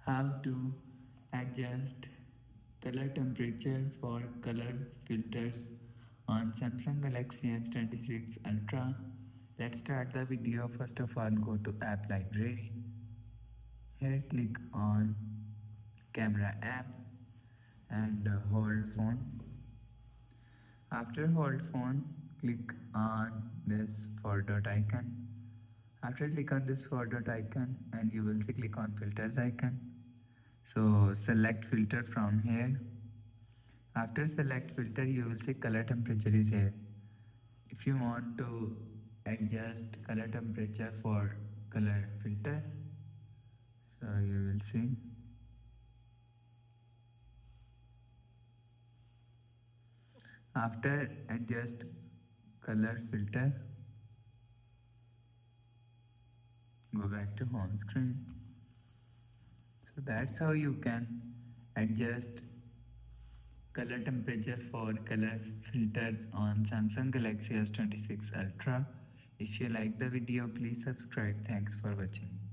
how to adjust color temperature for color filters on Samsung Galaxy S26 Ultra. Let's start the video. First of all, go to app library. Here click on camera app and hold phone. After hold phone, click on this four dot icon. After click on this four dot icon and you will see click on filters icon. So select filter from here. After select filter you will see color temperature is here. If you want to adjust color temperature for color filter, so you will see after adjust color filter, go back to home screen. So that's how you can adjust color temperature for color filters on Samsung Galaxy S26 Ultra. If you like the video, please subscribe. Thanks for watching.